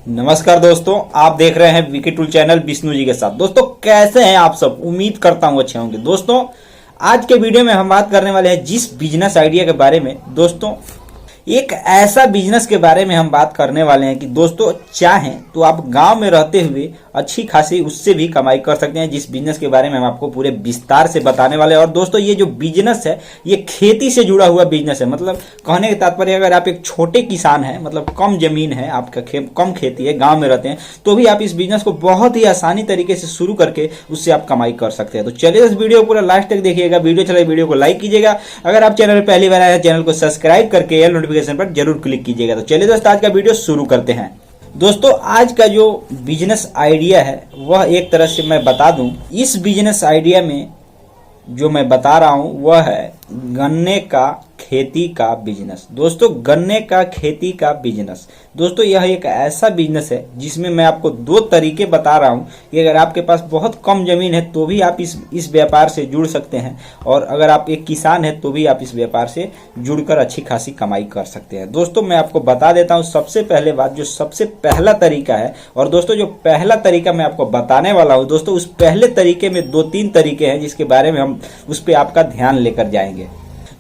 नमस्कार दोस्तों, आप देख रहे हैं VK tool channel Vishnu ji के साथ। दोस्तों कैसे हैं आप सब? उम्मीद करता हूं अच्छे होंगे। दोस्तों आज के वीडियो में हम बात करने वाले हैं जिस बिजनेस आइडिया के बारे में। दोस्तों एक ऐसा बिजनेस के बारे में हम बात करने वाले हैं कि दोस्तों चाहें तो आप गांव में रहते हुए अच्छी खासी उससे भी कमाई कर सकते हैं, जिस बिजनेस के बारे में हम आपको पूरे विस्तार से बताने वाले हैं। और दोस्तों ये जो बिजनेस है ये खेती से जुड़ा हुआ बिजनेस है। मतलब कहने का तात्पर्य अगर आप एक छोटे किसान हैं, मतलब कम जमीन है आपका, कम खेती है, गाँव में रहते हैं, तो भी आप इस बिजनेस को बहुत ही आसानी तरीके से शुरू करके उससे आप कमाई कर सकते हैं। तो चलिए इस वीडियो को पूरा लास्ट तक देखिएगा। वीडियो चले वीडियो को लाइक कीजिएगा। अगर आप चैनल पर पहली बार आए हैं चैनल को सब्सक्राइब करके नोटिफिकेशन पर जरूर क्लिक कीजिएगा। तो चलिए दोस्तों आज का वीडियो शुरू करते हैं। दोस्तों आज का जो बिजनेस आइडिया है वह एक तरह से मैं बता दूं, इस बिजनेस आइडिया में जो मैं बता रहा हूं वह है गन्ने का खेती का बिजनेस। दोस्तों गन्ने का खेती का बिजनेस, दोस्तों यह एक ऐसा बिजनेस है जिसमें मैं आपको दो तरीके बता रहा हूं कि अगर आपके पास बहुत कम जमीन है तो भी आप इस व्यापार से जुड़ सकते हैं, और अगर आप एक किसान है तो भी आप इस व्यापार से जुड़कर अच्छी खासी कमाई कर सकते हैं। दोस्तों मैं आपको बता देता हूं सबसे पहले बात, जो सबसे पहला तरीका है। और दोस्तों जो पहला तरीका मैं आपको बताने वाला हूं दोस्तों, उस पहले तरीके में 2-3 तरीके हैं जिसके बारे में हम उस पर आपका ध्यान लेकर जाएंगे।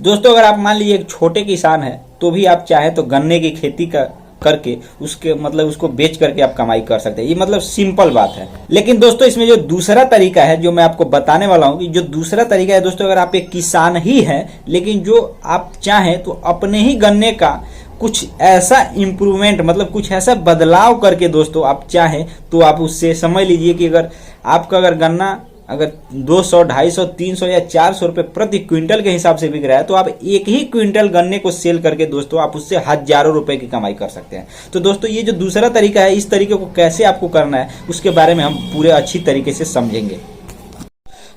दोस्तों अगर आप मान लीजिए एक छोटे किसान है तो भी आप चाहे तो गन्ने की खेती करके उसको बेच करके आप कमाई कर सकते हैं। ये मतलब सिंपल बात है। लेकिन दोस्तों इसमें जो दूसरा तरीका है जो मैं आपको बताने वाला हूं, कि जो दूसरा तरीका है दोस्तों, अगर आप एक किसान ही हैं लेकिन जो आप चाहें तो अपने ही गन्ने का कुछ ऐसा इम्प्रूवमेंट, मतलब कुछ ऐसा बदलाव करके दोस्तों आप चाहें तो आप उससे समझ लीजिए कि अगर गन्ना अगर 200, 250, 300 या 400 रुपए प्रति क्विंटल के हिसाब से बिक रहा है तो आप एक ही क्विंटल गन्ने को सेल करके दोस्तों आप उससे हजारों रुपए की कमाई कर सकते हैं। तो दोस्तों ये जो दूसरा तरीका है, इस तरीके को कैसे आपको करना है उसके बारे में हम पूरे अच्छी तरीके से समझेंगे।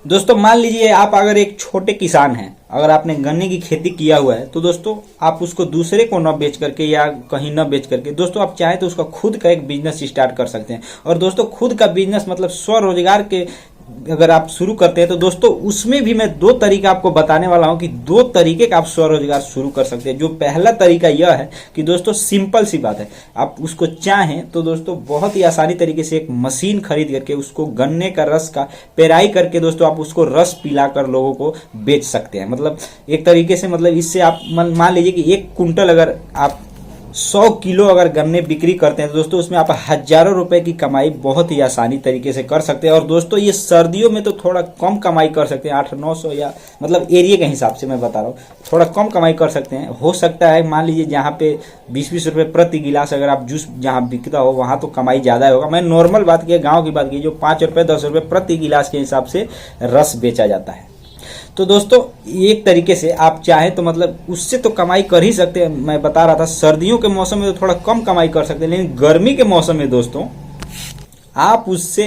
दोस्तों मान लीजिए आप अगर एक छोटे किसान हैं, अगर आपने गन्ने की खेती किया हुआ है तो दोस्तों आप उसको दूसरे को न बेच करके या कहीं न बेच करके दोस्तों आप चाहे तो उसका खुद का एक बिजनेस स्टार्ट कर सकते हैं। और दोस्तों खुद का बिजनेस मतलब स्वरोजगार के अगर आप शुरू करते हैं तो दोस्तों उसमें भी मैं 2 तरीका आपको बताने वाला हूं कि 2 तरीके का आप स्वरोजगार शुरू कर सकते हैं। जो पहला तरीका यह है कि दोस्तों सिंपल सी बात है, आप उसको चाहें तो दोस्तों बहुत ही आसानी तरीके से एक मशीन खरीद करके उसको गन्ने का रस का पेराई करके दोस्तों आप उसको रस पिलाकर लोगों को बेच सकते हैं। मतलब एक तरीके से, मतलब इससे आप मान लीजिए कि 1 कुंटल अगर आप 100 किलो अगर गन्ने बिक्री करते हैं तो दोस्तों उसमें आप हजारों रुपए की कमाई बहुत ही आसानी तरीके से कर सकते हैं। और दोस्तों ये सर्दियों में तो थोड़ा कम कमाई कर सकते हैं, 800-900 या मतलब एरिया के हिसाब से मैं बता रहा हूँ, थोड़ा कम कमाई कर सकते हैं। हो सकता है मान लीजिए जहाँ पे 20-20 रुपए प्रति गिलास अगर आप जूस जहाँ बिकता हो वहाँ तो कमाई ज़्यादा होगा। मैं नॉर्मल बात की, गाँव की बात की, जो 5 रुपए 10 रुपए प्रति गिलास के हिसाब से रस बेचा जाता है। तो दोस्तों एक तरीके से आप चाहे तो मतलब उससे तो कमाई कर ही सकते हैं। मैं बता रहा था सर्दियों के मौसम में तो थोड़ा कम कमाई कर सकते हैं, लेकिन गर्मी के मौसम में दोस्तों आप उससे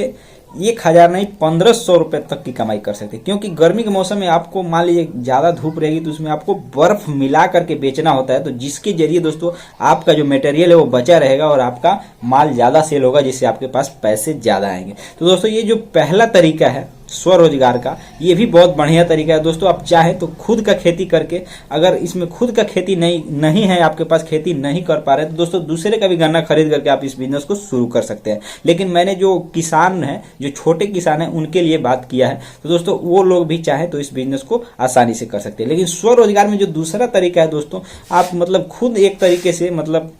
1000 नहीं 1500 रुपए तक की कमाई कर सकते हैं। क्योंकि गर्मी के मौसम में आपको मान लीजिए ज़्यादा धूप रहेगी तो उसमें आपको बर्फ मिला करके बेचना होता है, तो जिसके जरिए दोस्तों आपका जो मटेरियल है वो बचा रहेगा और आपका माल ज़्यादा सेल होगा, जिससे आपके पास पैसे ज़्यादा आएंगे। तो दोस्तों ये जो पहला तरीका है स्वरोजगार का, ये भी बहुत बढ़िया तरीका है। दोस्तों आप चाहे तो खुद का खेती करके, अगर इसमें खुद का खेती नहीं है, आपके पास खेती नहीं कर पा रहे तो दोस्तों दूसरे का भी गन्ना खरीद करके आप इस बिजनेस को शुरू कर सकते हैं। लेकिन मैंने जो किसान है, जो छोटे किसान है, उनके लिए बात किया है, तो दोस्तों वो लोग भी चाहे तो इस बिजनेस को आसानी से कर सकते हैं। लेकिन स्वरोजगार में जो दूसरा तरीका है दोस्तों, आप मतलब खुद एक तरीके से मतलब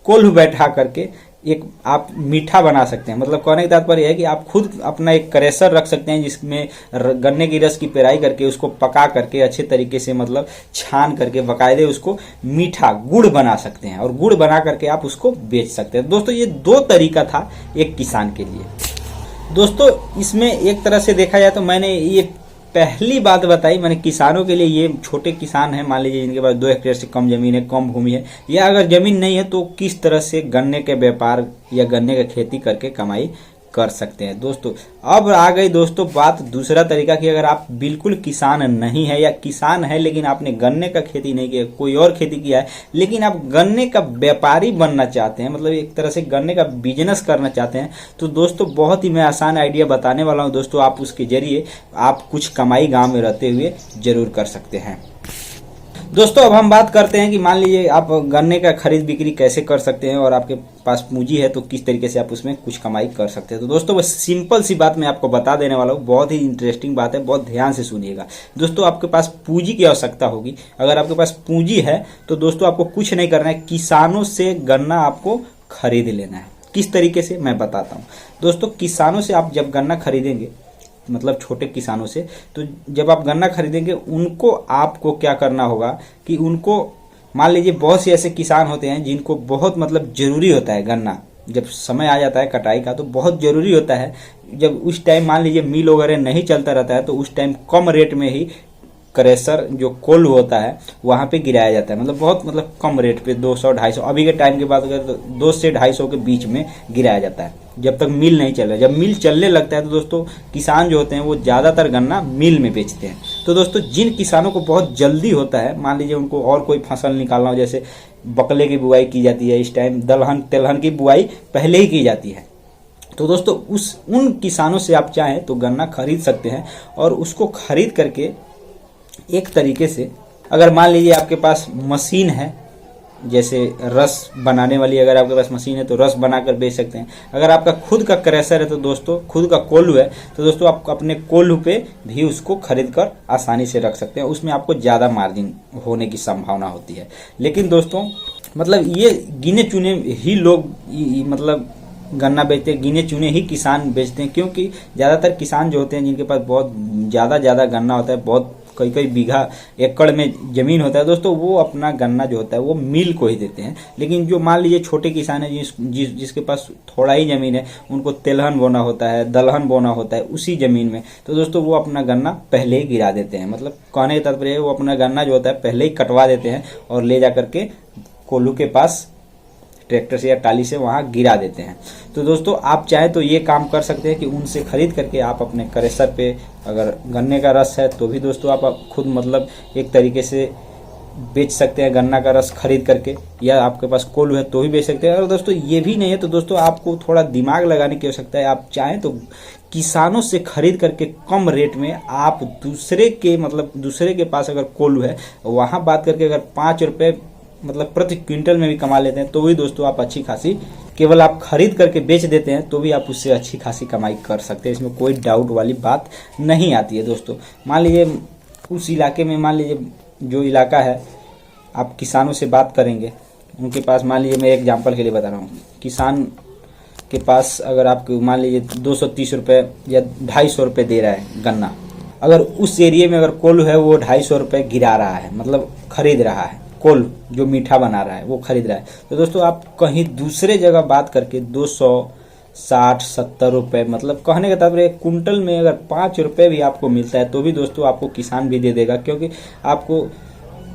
कोल्हू बैठा करके एक आप मीठा बना सकते हैं। मतलब कहने का तात्पर्य है कि आप खुद अपना एक क्रेशर रख सकते हैं जिसमें गन्ने की रस की पेराई करके उसको पका करके अच्छे तरीके से मतलब छान करके बाकायदे उसको मीठा गुड़ बना सकते हैं, और गुड़ बना करके आप उसको बेच सकते हैं। दोस्तों ये 2 तरीका था एक किसान के लिए। दोस्तों इसमें एक तरह से देखा जाए तो मैंने ये पहली बात बताई, मैंने किसानों के लिए, ये छोटे किसान हैं मान लीजिए जिनके पास 2 हेक्टेयर से कम जमीन है, कम भूमि है, या अगर जमीन नहीं है तो किस तरह से गन्ने के व्यापार या गन्ने की खेती करके कमाई कर सकते हैं। दोस्तों अब आ गई दोस्तों बात दूसरा तरीका की, अगर आप बिल्कुल किसान नहीं है या किसान है लेकिन आपने गन्ने का खेती नहीं किया, कोई और खेती किया है, लेकिन आप गन्ने का व्यापारी बनना चाहते हैं, मतलब एक तरह से गन्ने का बिजनेस करना चाहते हैं, तो दोस्तों बहुत ही मैं आसान आइडिया बताने वाला हूं दोस्तों। आप उसके जरिए आप कुछ कमाई गाँव में रहते हुए जरूर कर सकते हैं। दोस्तों अब हम बात करते हैं कि मान लीजिए आप गन्ने का खरीद बिक्री कैसे कर सकते हैं और आपके पास पूंजी है तो किस तरीके से आप उसमें कुछ कमाई कर सकते हैं। तो दोस्तों बस सिंपल सी बात मैं आपको बता देने वाला हूँ, बहुत ही इंटरेस्टिंग बात है, बहुत ध्यान से सुनिएगा। दोस्तों आपके पास पूंजी की आवश्यकता होगी। अगर आपके पास पूंजी है तो दोस्तों आपको कुछ नहीं करना है, किसानों से गन्ना आपको खरीद लेना है। किस तरीके से मैं बताता हूँ। दोस्तों किसानों से आप जब गन्ना खरीदेंगे, मतलब छोटे किसानों से, तो जब आप गन्ना खरीदेंगे उनको आपको क्या करना होगा कि उनको, मान लीजिए बहुत से ऐसे किसान होते हैं जिनको बहुत मतलब जरूरी होता है गन्ना, जब समय आ जाता है कटाई का तो बहुत जरूरी होता है। जब उस टाइम मान लीजिए मिल वगैरह नहीं चलता रहता है तो उस टाइम कम रेट में ही क्रेशर जो कोल्हू होता है वहां पे गिराया जाता है, मतलब बहुत मतलब कम रेट पे 200-250, अभी के टाइम के बाद अगर 2 से 250 के बीच में गिराया जाता है जब तक मिल नहीं चल रहा। जब मिल चलने लगता है तो दोस्तों किसान जो होते हैं वो ज्यादातर गन्ना मिल में बेचते हैं। तो दोस्तों जिन किसानों को बहुत जल्दी होता है, मान लीजिए उनको और कोई फसल निकालना हो, जैसे बकले की बुआई की जाती है इस टाइम, दलहन तेलहन की बुआई पहले ही की जाती है, तो दोस्तों उन किसानों से आप चाहें तो गन्ना खरीद सकते हैं और उसको खरीद करके एक तरीके से, अगर मान लीजिए आपके पास मशीन है, जैसे रस बनाने वाली अगर आपके पास मशीन है तो रस बनाकर बेच सकते हैं। अगर आपका खुद का क्रेशर है तो दोस्तों, खुद का कोल्हू है तो दोस्तों आप अपने कोल्हू पे भी उसको खरीद कर आसानी से रख सकते हैं, उसमें आपको ज़्यादा मार्जिन होने की संभावना होती है। लेकिन दोस्तों मतलब ये गिने चुने ही लोग मतलब गन्ना बेचते हैं, गिने चुने ही किसान बेचते हैं, क्योंकि ज़्यादातर किसान जो होते हैं जिनके पास बहुत ज़्यादा गन्ना होता है, बहुत कई बीघा एकड़ में जमीन होता है दोस्तों, वो अपना गन्ना जो होता है वो मिल को ही देते हैं। लेकिन जो मान लीजिए छोटे किसान है जिसके पास थोड़ा ही जमीन है, उनको तेलहन बोना होता है, दलहन बोना होता है उसी जमीन में, तो दोस्तों वो अपना गन्ना पहले ही गिरा देते हैं। मतलब कहने का तात्पर्य वो अपना गन्ना जो होता है पहले ही कटवा देते हैं और ले जा करके कोल्हू के पास ट्रैक्टर से या टाली से वहां गिरा देते हैं। तो दोस्तों आप चाहे तो ये काम कर सकते हैं कि उनसे खरीद करके आप अपने क्रेशर पे, अगर गन्ने का रस है तो भी दोस्तों आप खुद मतलब एक तरीके से बेच सकते हैं गन्ना का रस खरीद करके, या आपके पास कोल्हू है तो भी बेच सकते हैं। और दोस्तों ये भी नहीं है तो दोस्तों आपको थोड़ा दिमाग लगाने की आवश्यकता है। आप चाहें तो किसानों से खरीद करके कम रेट में आप दूसरे के पास अगर कोल्हू है वहां बात करके अगर 5 रुपए मतलब प्रति क्विंटल में भी कमा लेते हैं तो भी दोस्तों आप अच्छी खासी, केवल आप खरीद करके बेच देते हैं तो भी आप उससे अच्छी खासी कमाई कर सकते हैं। इसमें कोई डाउट वाली बात नहीं आती है। दोस्तों मान लीजिए उस इलाके में, मान लीजिए जो इलाका है, आप किसानों से बात करेंगे, उनके पास मान लीजिए मैं एग्जाम्पल के लिए बता रहा हूँ, किसान के पास अगर आपको मान लीजिए 230 रुपये या 250 रुपये दे रहा है गन्ना, अगर उस एरिया में अगर कोल्हू है वो 250 रुपये गिरा रहा है, मतलब खरीद रहा है, कोल्हू जो मीठा बना रहा है वो खरीद रहा है, तो दोस्तों आप कहीं दूसरे जगह बात करके 260-70 रुपये, मतलब कहने का तात्पर्य कुंटल में अगर 5 रुपये भी आपको मिलता है तो भी दोस्तों आपको किसान भी दे देगा। क्योंकि आपको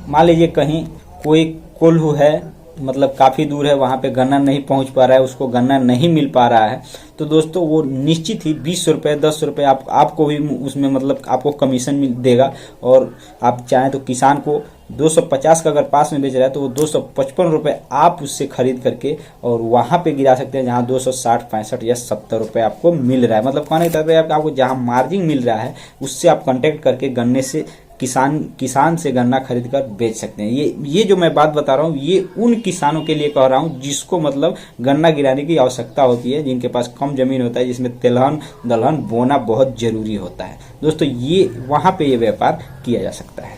मान लीजिए कहीं कोई कोल्हू है, मतलब काफ़ी दूर है, वहाँ पे गन्ना नहीं पहुँच पा रहा है, उसको गन्ना नहीं मिल पा रहा है, तो दोस्तों वो निश्चित ही 20 रुपये 10 रुपये आपको भी उसमें मतलब आपको कमीशन देगा। और आप चाहें तो किसान को 250 का अगर पास में बेच रहा है तो वो 255 रुपये आप उससे खरीद करके और वहाँ पे गिरा सकते हैं जहाँ 260, 65 या 70 रुपये आपको मिल रहा है। मतलब कहने का तात्पर्य आपको जहाँ मार्जिन मिल रहा है उससे आप कॉन्टेक्ट करके गन्ने से किसान से गन्ना खरीद कर बेच सकते हैं। ये जो मैं बात बता रहा हूँ ये उन किसानों के लिए कह रहा हूँ जिसको मतलब गन्ना गिराने की आवश्यकता होती है, जिनके पास कम जमीन होता है, जिसमें तिलहन दलहन बोना बहुत जरूरी होता है। दोस्तों ये वहाँ पे ये व्यापार किया जा सकता है।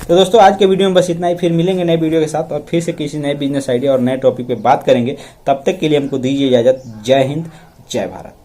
तो दोस्तों आज के वीडियो में बस इतना ही, फिर मिलेंगे नए वीडियो के साथ और फिर से किसी नए बिजनेस आइडिया और नए टॉपिक पे बात करेंगे। तब तक के लिए हमको दीजिए इजाजत। जय हिंद, जय भारत।